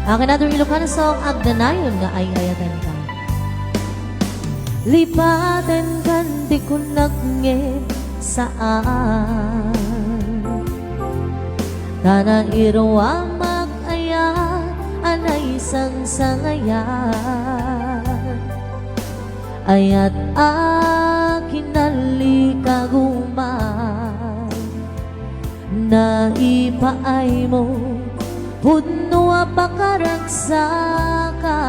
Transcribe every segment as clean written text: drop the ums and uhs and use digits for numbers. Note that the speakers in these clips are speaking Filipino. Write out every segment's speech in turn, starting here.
Ang another Ilocano song, Agdanayon nga ay ayatan ka. Lipaten kan di ko nagnge saan Tanan iro ang mag-ayat anay isang sangayan Ayat akin nalikaguman Na ipaay mo Puno apakaragsaka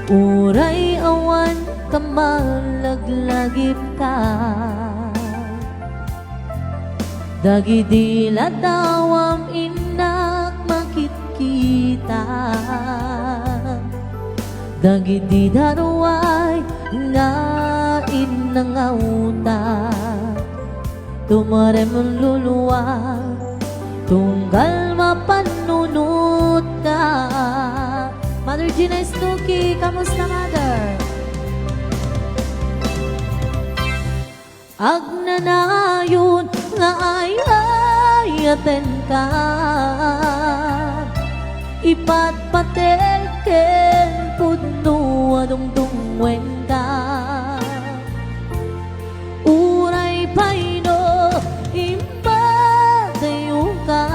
Uray awan kamalaglagip ka Dagidila dawam inak makikita Dagidi daruay nga inangauta Tumarem luluwa Tunggal mapanunot ka Mother Gina Stuki, kamusta Mother? Agnanayon nga ay ayaten ka Ipatpatel ken pudno adungdungwen ka Uray payno impadayo ka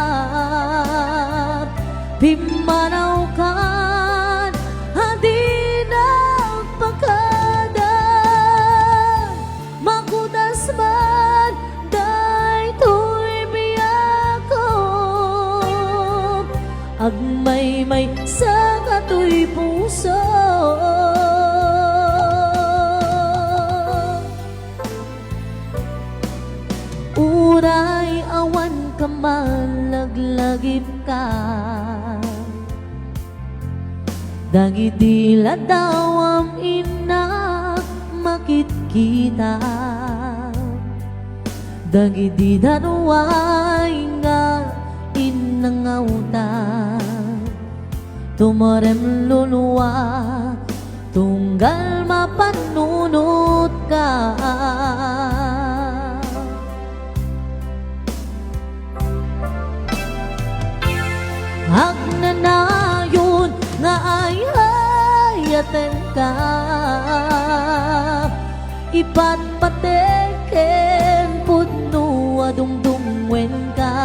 Pimanaw kan hadi na pagkada Makudas man daytoy biyako Agmay-may sa katoy puso Uray awan ka malaglagip ka Dagidila dawam inak makikita Dagidi daruay nga inangauta Tumarem luluwa Tunggal mapanunot ka Agnanayon nga ay ayaten ka Ipatpateken pudno adungdungwen ka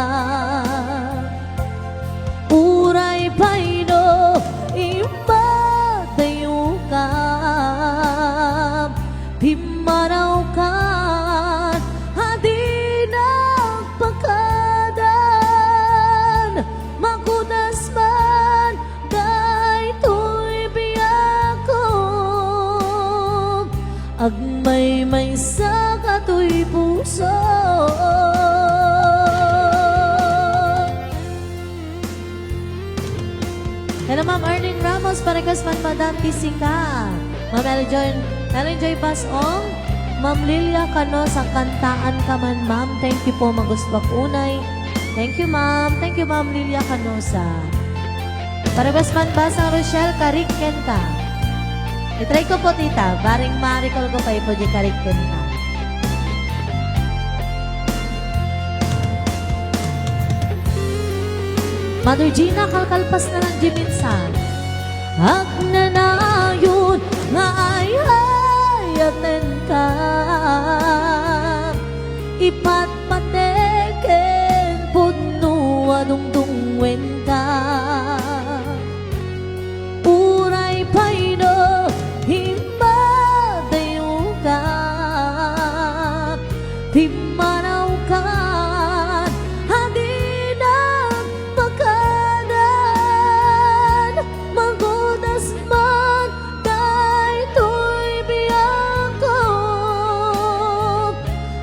Uray payno impadayo ka Pimanaw ka hadi nagpakadan Makudas man daytoy biyako Agmay-may sa katoy puso Hello Ma'am Erning Ramos, parekas man Madam Tisika Ma'am Ellen Joy Basong Ma'am Lilia Cano sa kantaan ka man Ma'am. Thank you po magusbak unay. Thank you Ma'am. Thank you Ma'am Lilia Canosa. Parekas man Basang Rochelle Karikken ka. Itry ko po tita, baring marikol ko pa ipo di Karikken ka. Mother Gina, kalkalpas na lang di minsan. Agnanayon nga ay ayaten ka Ipatpateken pudno adungdungwen ka Uray payno himbadayo ka Pimanaw ka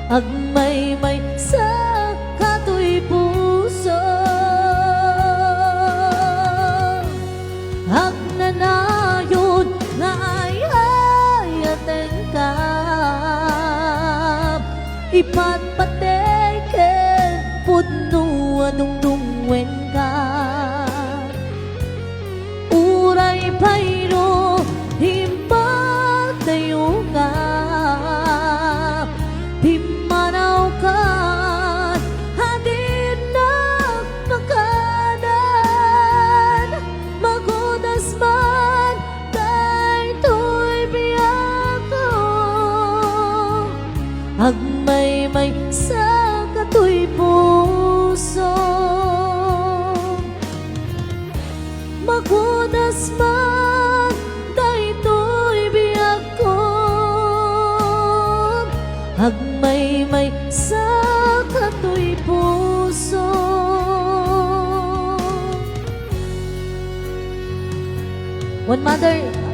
Agmay-may sa katoy puso Agnanayon nga ay ayaten ka Ipatpateken pudno adungdungwen ka Uray payno himbadayo ka Pimanaw ka hadin na pagkada Agmay-may sa katoy puso, magudas man daytoy biyag ko. Agmay-may sa katoy puso. One mother